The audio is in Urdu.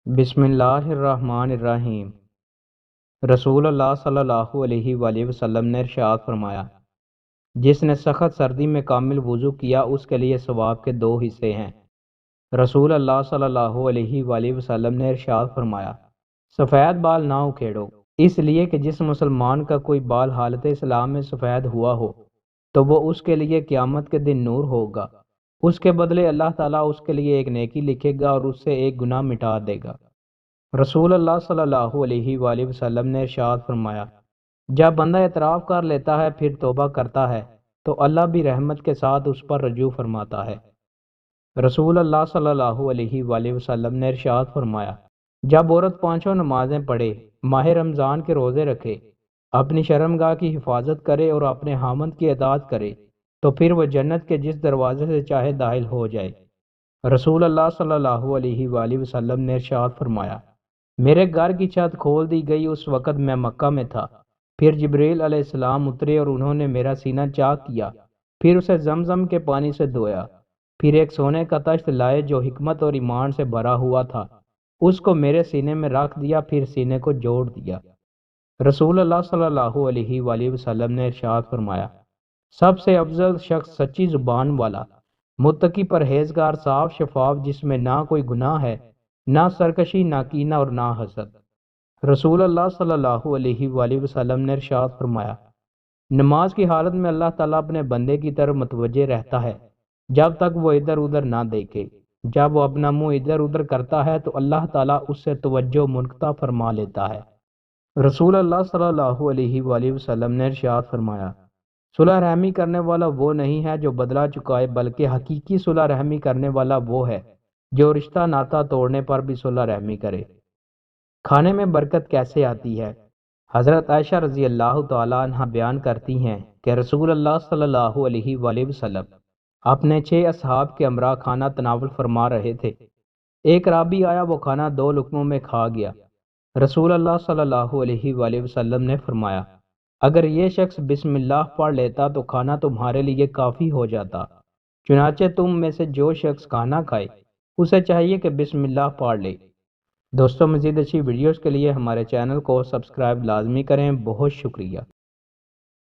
بسم اللہ الرحمن الرحیم۔ رسول اللہ صلی اللہ علیہ وآلہ وسلم نے ارشاد فرمایا، جس نے سخت سردی میں کامل وضو کیا اس کے لیے ثواب کے دو حصے ہیں۔ رسول اللہ صلی اللہ علیہ وآلہ وسلم نے ارشاد فرمایا، سفید بال نہ اکھیڑو، اس لیے کہ جس مسلمان کا کوئی بال حالت اسلام میں سفید ہوا ہو تو وہ اس کے لیے قیامت کے دن نور ہوگا، اس کے بدلے اللہ تعالیٰ اس کے لیے ایک نیکی لکھے گا اور اس سے ایک گناہ مٹا دے گا۔ رسول اللہ صلی اللہ علیہ وآلہ وسلم نے ارشاد فرمایا، جب بندہ اعتراف کر لیتا ہے پھر توبہ کرتا ہے تو اللہ بھی رحمت کے ساتھ اس پر رجوع فرماتا ہے۔ رسول اللہ صلی اللہ علیہ وآلہ وسلم نے ارشاد فرمایا، جب عورت پانچوں نمازیں پڑھے، ماہ رمضان کے روزے رکھے، اپنی شرمگاہ کی حفاظت کرے اور اپنے خامند کی اطاعت کرے تو پھر وہ جنت کے جس دروازے سے چاہے داخل ہو جائے۔ رسول اللہ صلی اللہ علیہ وآلہ وسلم نے ارشاد فرمایا، میرے گھر کی چھت کھول دی گئی اس وقت میں مکہ میں تھا، پھر جبریل علیہ السلام اترے اور انہوں نے میرا سینہ چاک کیا، پھر اسے زمزم کے پانی سے دھویا، پھر ایک سونے کا تشت لائے جو حکمت اور ایمان سے بھرا ہوا تھا، اس کو میرے سینے میں رکھ دیا، پھر سینے کو جوڑ دیا۔ رسول اللہ صلی اللہ علیہ وآلہ وسلم نے ارشاد فرمایا، سب سے افضل شخص سچی زبان والا، متقی پرہیزگار، صاف شفاف، جس میں نہ کوئی گناہ ہے، نہ سرکشی، نہ کینہ اور نہ حسد۔ رسول اللہ صلی اللہ علیہ وآلہ وسلم نے ارشاد فرمایا، نماز کی حالت میں اللہ تعالیٰ اپنے بندے کی طرف متوجہ رہتا ہے جب تک وہ ادھر ادھر نہ دیکھے، جب وہ اپنا منہ ادھر ادھر کرتا ہے تو اللہ تعالیٰ اس سے توجہ منقطع فرما لیتا ہے۔ رسول اللہ صلی اللہ علیہ وآلہ وسلم نے ارشاد فرمایا، صلح رحمی کرنے والا وہ نہیں ہے جو بدلہ چکائے، بلکہ حقیقی صلح رحمی کرنے والا وہ ہے جو رشتہ ناتا توڑنے پر بھی صلح رحمی کرے۔ کھانے میں برکت کیسے آتی ہے؟ حضرت عائشہ رضی اللہ تعالیٰ عنہ بیان کرتی ہیں کہ رسول اللہ صلی اللہ علیہ وآلہ وسلم اپنے 6 اصحاب کے ہمراہ کھانا تناول فرما رہے تھے۔ ایک رابی آیا، وہ کھانا 2 لقموں میں کھا گیا۔ رسول اللہ صلی اللہ علیہ وآلہ وسلم نے فرمایا، اگر یہ شخص بسم اللہ پڑھ لیتا تو کھانا تمہارے لیے کافی ہو جاتا، چنانچہ تم میں سے جو شخص کھانا کھائے اسے چاہیے کہ بسم اللہ پڑھ لے۔ دوستوں، مزید اچھی ویڈیوز کے لیے ہمارے چینل کو سبسکرائب لازمی کریں۔ بہت شکریہ۔